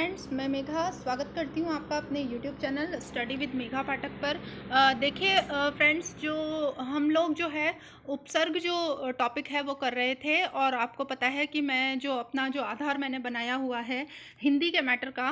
Friends, मैं मेघा स्वागत करती हूँ आपका अपने YouTube channel study with Megha Pathak पर। देखिए फ्रेंड्स, जो हम लोग जो है उपसर्ग जो टॉपिक है वो कर रहे थे, और आपको पता है कि मैं जो अपना जो आधार मैंने बनाया हुआ है हिंदी के मैटर का,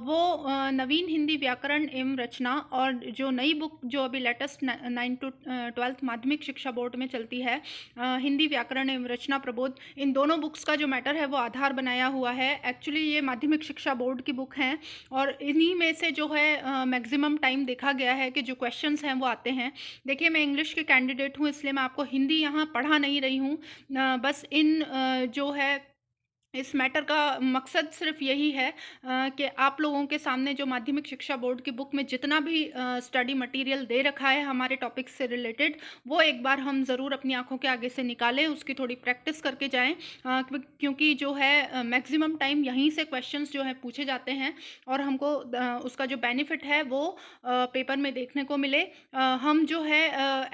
वो नवीन हिंदी व्याकरण एवं रचना, और जो नई बुक जो अभी लेटेस्ट 9 to 12th माध्यमिक शिक्षा बोर्ड में चलती है, हिंदी व्याकरण एवं रचना प्रबोध, इन दोनों बुक्स का जो मैटर है वो आधार बनाया हुआ है। एक्चुअली ये माध्यमिक शिक्षा बोर्ड की बुक हैं, और इन्हीं में से जो है मैक्सिमम टाइम देखा गया है कि जो क्वेश्चंस हैं वो आते हैं। देखिए, मैं इंग्लिश के कैंडिडेट हूँ, इसलिए मैं आपको हिंदी यहाँ पढ़ा नहीं रही हूँ। बस इन जो है इस मैटर का मकसद सिर्फ यही है कि आप लोगों के सामने जो माध्यमिक शिक्षा बोर्ड की बुक में जितना भी स्टडी मटेरियल दे रखा है हमारे टॉपिक से रिलेटेड, वो एक बार हम ज़रूर अपनी आंखों के आगे से निकालें, उसकी थोड़ी प्रैक्टिस करके जाएं, क्योंकि जो है मैक्सिमम टाइम यहीं से क्वेश्चंस जो है पूछे जाते हैं, और हमको उसका जो बेनिफिट है वो पेपर में देखने को मिले। हम जो है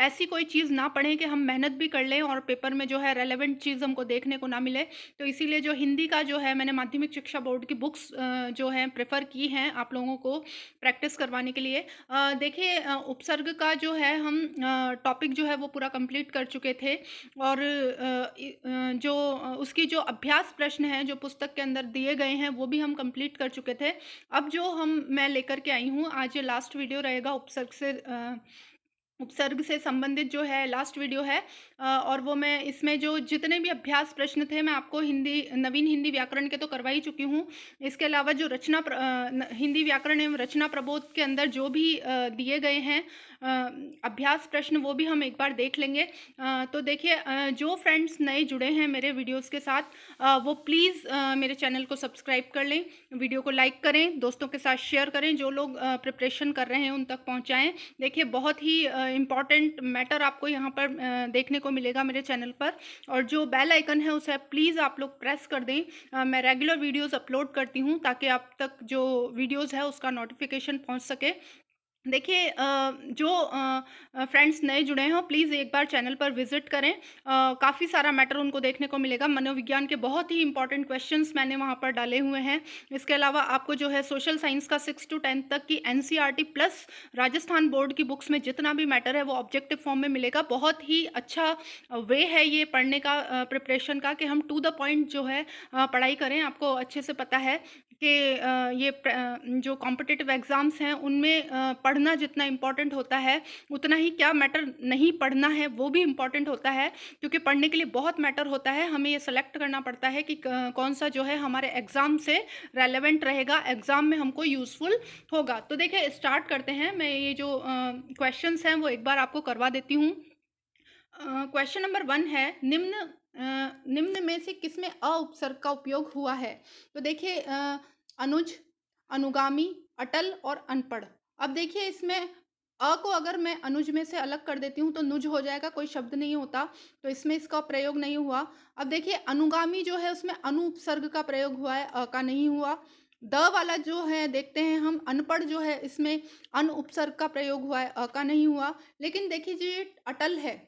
ऐसी कोई चीज़ ना पढ़ें कि हम मेहनत भी कर लें और पेपर में जो है रेलेवेंट चीज़ हमको देखने को ना मिले। तो इसीलिए जो हिंदी का जो है मैंने माध्यमिक शिक्षा बोर्ड की बुक्स जो हैं प्रेफर की हैं आप लोगों को प्रैक्टिस करवाने के लिए। देखिए, उपसर्ग का जो है हम टॉपिक जो है वो पूरा कंप्लीट कर चुके थे, और जो उसकी जो अभ्यास प्रश्न हैं जो पुस्तक के अंदर दिए गए हैं वो भी हम कंप्लीट कर चुके थे। अब जो मैं लेकर के आई हूँ, आज ये लास्ट वीडियो रहेगा उपसर्ग से संबंधित जो है लास्ट वीडियो है, और वो मैं इसमें जो जितने भी अभ्यास प्रश्न थे मैं आपको नवीन हिंदी व्याकरण के तो करवा ही चुकी हूँ। इसके अलावा जो हिंदी व्याकरण एवं रचना प्रबोध के अंदर जो भी दिए गए हैं अभ्यास प्रश्न, वो भी हम एक बार देख लेंगे। तो देखिए, जो फ्रेंड्स नए जुड़े हैं मेरे वीडियोस के साथ, वो प्लीज़ मेरे चैनल को सब्सक्राइब कर लें, वीडियो को लाइक करें, दोस्तों के साथ शेयर करें, जो लोग प्रिपरेशन कर रहे हैं उन तक पहुँचाएँ। देखिए, बहुत ही इम्पॉर्टेंट मैटर आपको यहाँ पर देखने को मिलेगा मेरे चैनल पर, और जो बेल आइकन है उसे प्लीज़ आप लोग प्रेस कर दें। मैं रेगुलर वीडियोस अपलोड करती हूँ ताकि आप तक जो वीडियोस है उसका नोटिफिकेशन पहुँच सके। देखिए, जो फ्रेंड्स नए जुड़े हैं प्लीज़ एक बार चैनल पर विजिट करें। काफ़ी सारा मैटर उनको देखने को मिलेगा। मनोविज्ञान के बहुत ही इंपॉर्टेंट क्वेश्चंस मैंने वहाँ पर डाले हुए हैं। इसके अलावा आपको जो है सोशल साइंस का 6 to 10 तक की एनसीईआरटी प्लस राजस्थान बोर्ड की बुक्स में जितना भी मैटर है वो ऑब्जेक्टिव फॉर्म में मिलेगा। बहुत ही अच्छा वे है ये पढ़ने का, प्रिपरेशन का, कि हम टू द पॉइंट जो है पढ़ाई करें। आपको अच्छे से पता है कि जो कॉम्पिटिटिव एग्ज़ाम्स हैं उनमें पढ़ना जितना इम्पॉर्टेंट होता है, उतना ही क्या मैटर नहीं पढ़ना है वो भी इम्पॉर्टेंट होता है, क्योंकि पढ़ने के लिए बहुत मैटर होता है। हमें ये सेलेक्ट करना पड़ता है कि कौन सा जो है हमारे एग्ज़ाम से रेलेवेंट रहेगा, एग्ज़ाम में हमको यूज़फुल होगा। तो देखिए, स्टार्ट करते हैं। मैं ये जो क्वेश्चंस हैं वो एक बार आपको करवा देती हूँ। क्वेश्चन नंबर 1 है, निम्न में से किसमें अ उपसर्ग का उपयोग हुआ है? तो देखिए, अनुज, अनुगामी, अटल और अनपढ़। अब देखिए, इसमें अ को अगर मैं अनुज में से अलग कर देती हूँ तो नुज हो जाएगा, कोई शब्द नहीं होता, तो इसमें इसका प्रयोग नहीं हुआ। अब देखिए, अनुगामी जो है उसमें अनु उपसर्ग का प्रयोग हुआ है, अ का नहीं हुआ। द वाला जो है देखते हैं हम, अनपढ़ जो है इसमें अन उपसर्ग का प्रयोग हुआ है, अ का नहीं हुआ। लेकिन देखिए, जो अटल है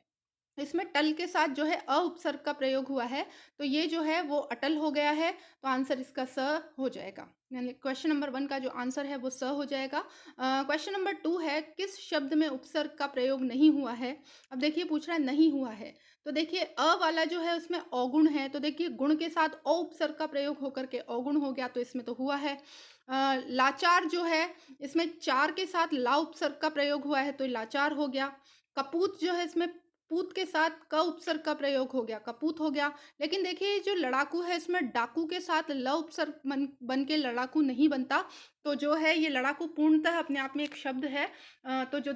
इसमें टल के साथ जो है अ उपसर्ग का प्रयोग हुआ है, तो ये जो है वो अटल हो गया है, तो आंसर इसका स हो जाएगा। यानी क्वेश्चन नंबर 1 का जो आंसर है वो स हो जाएगा। क्वेश्चन नंबर 2 है, किस शब्द में उपसर्ग का प्रयोग नहीं हुआ है? अब देखिए, पूछ रहा है नहीं हुआ है, तो देखिए अ वाला जो है उसमें अवगुण है, तो देखिए गुण के साथ अ उपसर्ग का प्रयोग होकर के अवगुण हो गया, तो इसमें तो हुआ है। लाचार जो है इसमें चार के साथ ला उपसर्ग का प्रयोग हुआ है, तो लाचार हो गया। कपूत जो है इसमें पूत के साथ क उपसर्ग का प्रयोग हो गया, कपूत हो गया। लेकिन देखिए, जो लड़ाकू है इसमें डाकू के साथ ल उपसर्ग बन के लड़ाकू नहीं बनता, तो जो है ये लड़ाकू पूर्णतः अपने आप में एक शब्द है। तो जो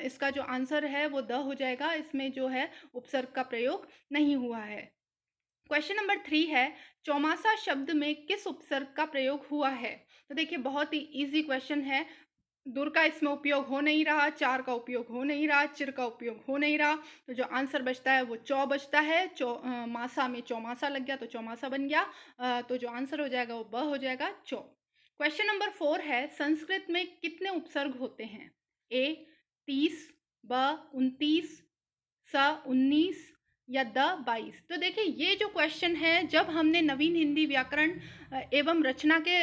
इसका जो आंसर है वो द हो जाएगा, इसमें जो है उपसर्ग का प्रयोग नहीं हुआ है। क्वेश्चन नंबर 3 है, चौमासा शब्द में किस उपसर्ग का प्रयोग हुआ है? तो देखिए, बहुत ही इजी क्वेश्चन है। दुर का इसमें उपयोग हो नहीं रहा, चार का उपयोग हो नहीं रहा, चिर का उपयोग हो नहीं रहा, तो जो आंसर बचता है वो चौ बचता है। मासा में चौमासा लग गया तो चौमासा बन गया। तो जो आंसर हो जाएगा वो ब हो जाएगा, चौ। क्वेश्चन नंबर 4 है, संस्कृत में कितने उपसर्ग होते हैं? ए 30, ब 29, स 19, या द 22। तो देखिए ये जो क्वेश्चन है, जब हमने नवीन हिंदी व्याकरण एवं रचना के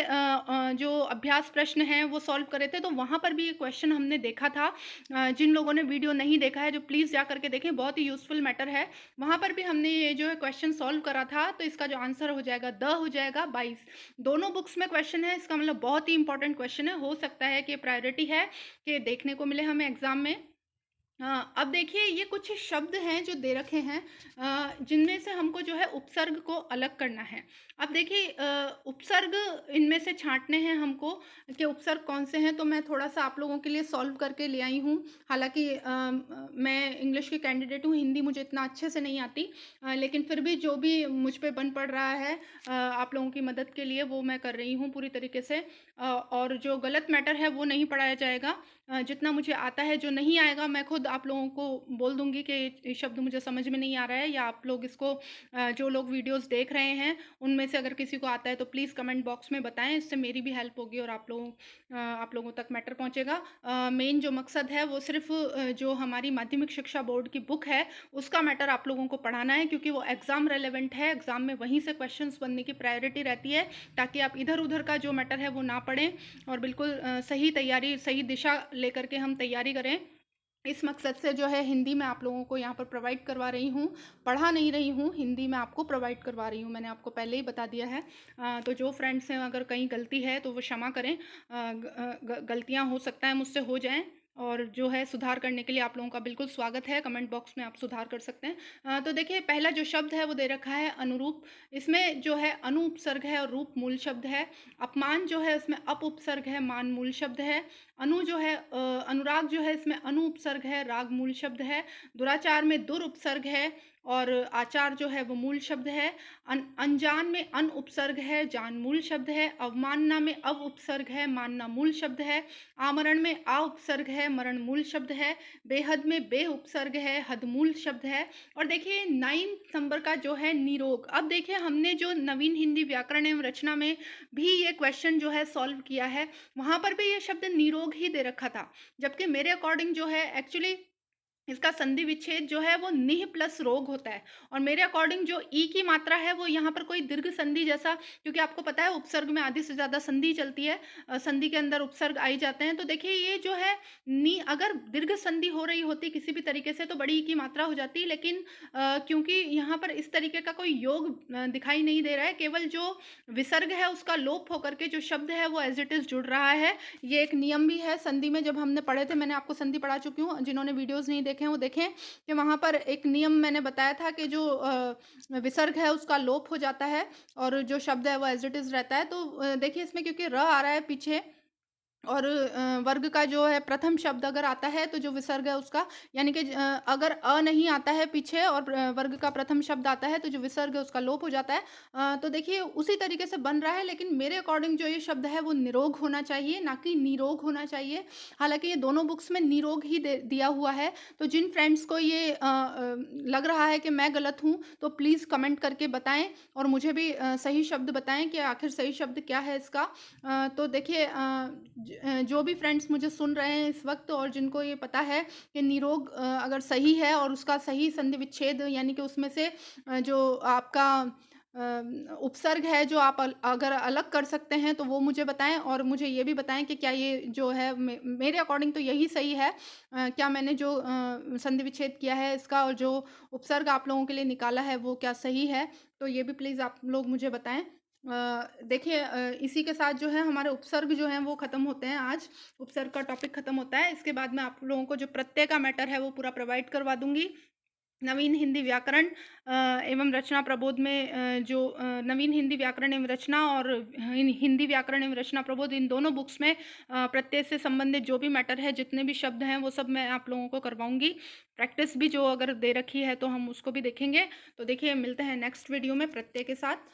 जो अभ्यास प्रश्न हैं वो सॉल्व करे थे, तो वहाँ पर भी ये क्वेश्चन हमने देखा था। जिन लोगों ने वीडियो नहीं देखा है, जो प्लीज़ जा करके देखें, बहुत ही यूज़फुल मैटर है। वहाँ पर भी हमने ये जो है क्वेश्चन सॉल्व करा था, तो इसका जो आंसर हो जाएगा द हो जाएगा 22। दोनों बुक्स में क्वेश्चन है, इसका मतलब बहुत ही इंपॉर्टेंट क्वेश्चन है। हो सकता है कि प्रायोरिटी है कि देखने को मिले हमें एग्जाम में। हाँ, अब देखिए ये कुछ शब्द हैं जो दे रखे हैं, जिनमें से हमको जो है उपसर्ग को अलग करना है। अब देखिए उपसर्ग इनमें से छाँटने हैं हमको कि उपसर्ग कौन से हैं, तो मैं थोड़ा-सा आप लोगों के लिए सॉल्व करके ले आई हूँ। हालाँकि मैं इंग्लिश की कैंडिडेट हूँ, हिंदी मुझे इतना अच्छे से नहीं आती, लेकिन फिर भी जो भी मुझ पे बन पड़ रहा है आप लोगों की मदद के लिए, वो मैं कर रही हूँ पूरी तरीके से। और जो गलत मैटर है वो नहीं पढ़ाया जाएगा। जितना मुझे आता है, जो नहीं आएगा मैं खुद आप लोगों को बोल दूँगी कि ये शब्द मुझे समझ में नहीं आ रहा है, या आप लोग इसको जो लोग वीडियोज़ देख रहे हैं, उनमें से अगर किसी को आता है तो प्लीज़ कमेंट बॉक्स में बताएँ। इससे मेरी भी हेल्प होगी और आप लोगों तक मैटर पहुँचेगा। मेन जो मकसद है वो सिर्फ़ जो हमारी माध्यमिक शिक्षा बोर्ड की बुक है, उसका मैटर आप लोगों को पढ़ाना है, क्योंकि वो एग्ज़ाम रेलेवेंट है। एग्ज़ाम में वहीं से क्वेश्चंस बनने की प्रायोरिटी रहती है, ताकि आप इधर-उधर का जो मैटर है वो ना पढ़ें, और बिल्कुल सही तैयारी, सही दिशा लेकर के हम तैयारी करें। इस मकसद से जो है हिंदी मैं आप लोगों को यहाँ पर प्रोवाइड करवा रही हूँ, पढ़ा नहीं रही हूँ, हिंदी मैं आपको प्रोवाइड करवा रही हूँ। मैंने आपको पहले ही बता दिया है। तो जो फ्रेंड्स हैं, अगर कहीं गलती है तो वो क्षमा करें। गलतियाँ हो सकता है मुझसे हो जाएँ, और जो है सुधार करने के लिए आप लोगों का बिल्कुल स्वागत है। कमेंट बॉक्स में आप सुधार कर सकते हैं। तो देखिए पहला जो शब्द है वो दे रखा है अनुरूप। इसमें जो है अनु उपसर्ग है और रूप मूल शब्द है। अपमान जो है इसमें अप उपसर्ग है, मान मूल शब्द है। अनु जो है अनुराग जो है इसमें अनु उपसर्ग है, राग मूल शब्द है। दुराचार में दुर उपसर्ग है, और आचार जो है वो मूल शब्द है। अनजान में अन उपसर्ग है, जान मूल शब्द है। अवमानना में अव उपसर्ग है, मानना मूल शब्द है। आमरण में आ उपसर्ग है, मरण मूल शब्द है। बेहद में बे उपसर्ग है, हद मूल शब्द है। और देखिए 9 नंबर का जो है निरोग। अब देखिए हमने जो नवीन हिंदी व्याकरण एवं रचना में भी ये क्वेश्चन जो है सॉल्व किया है, वहाँ पर भी ये शब्द निरोग ही दे रखा था। जबकि मेरे अकॉर्डिंग जो है एक्चुअली इसका संधि विच्छेद जो है वो निह प्लस रोग होता है, और मेरे अकॉर्डिंग जो ई की मात्रा है वो यहाँ पर कोई दीर्घ संधि जैसा, क्योंकि आपको पता है उपसर्ग में आधी से ज़्यादा संधि चलती है, संधि के अंदर उपसर्ग आई जाते हैं। तो देखिए ये जो है नी, अगर दीर्घ संधि हो रही होती किसी भी तरीके से तो बड़ी ई की मात्रा हो जाती, लेकिन क्योंकि यहाँ पर इस तरीके का कोई योग दिखाई नहीं दे रहा है, केवल जो विसर्ग है उसका लोप होकर के जो शब्द है वो एज इट इज़ जुड़ रहा है। ये एक नियम भी है संधि में, जब हमने पढ़े थे, मैंने आपको संधि पढ़ा चुकी हूँ, जिन्होंने वीडियोज़ नहीं देखे हैं वो देखें, कि वहाँ पर एक नियम मैंने बताया था कि जो विसर्ग है उसका लोप हो जाता है, और जो शब्द है वो एज इट इज़ रहता है। तो देखिए इसमें क्योंकि र आ रहा है पीछे, और वर्ग का जो है प्रथम शब्द अगर आता है तो जो विसर्ग है उसका, यानी कि अगर अ नहीं आता है पीछे और वर्ग का प्रथम शब्द आता है तो जो विसर्ग है उसका लोप हो जाता है। तो देखिए उसी तरीके से बन रहा है, लेकिन मेरे अकॉर्डिंग जो ये शब्द है वो निरोग होना चाहिए, ना कि निरोग होना चाहिए। हालाँकि ये दोनों बुक्स में निरोग ही दे दिया हुआ है। तो जिन फ्रेंड्स को ये लग रहा है कि मैं गलत हूँ, तो प्लीज़ कमेंट करके बताएँ, और मुझे भी सही शब्द बताएँ कि आखिर सही शब्द क्या है इसका। तो देखिए जो भी फ्रेंड्स मुझे सुन रहे हैं इस वक्त, और जिनको ये पता है कि निरोग अगर सही है और उसका सही संधि विच्छेद, यानी कि उसमें से जो आपका उपसर्ग है जो आप अगर अलग कर सकते हैं तो वो मुझे बताएं, और मुझे ये भी बताएं कि क्या ये जो है मेरे अकॉर्डिंग तो यही सही है। क्या मैंने जो संधि विच्छेद किया है इसका, और जो उपसर्ग आप लोगों के लिए निकाला है वो क्या सही है, तो ये भी प्लीज़ आप लोग मुझे बताएं। देखिए इसी के साथ जो है हमारे उपसर्ग जो हैं वो ख़त्म होते हैं आज। उपसर्ग का टॉपिक ख़त्म होता है। इसके बाद मैं आप लोगों को जो प्रत्यय का मैटर है वो पूरा प्रोवाइड करवा दूँगी। नवीन हिंदी व्याकरण एवं रचना प्रबोध में जो नवीन हिंदी व्याकरण एवं रचना और हिंदी व्याकरण एवं रचना प्रबोध, इन दोनों बुक्स में प्रत्यय से संबंधित जो भी मैटर है, जितने भी शब्द हैं वो सब मैं आप लोगों को करवाऊँगी। प्रैक्टिस भी जो अगर दे रखी है तो हम उसको भी देखेंगे। तो देखिए मिलते हैं नेक्स्ट वीडियो में प्रत्यय के साथ।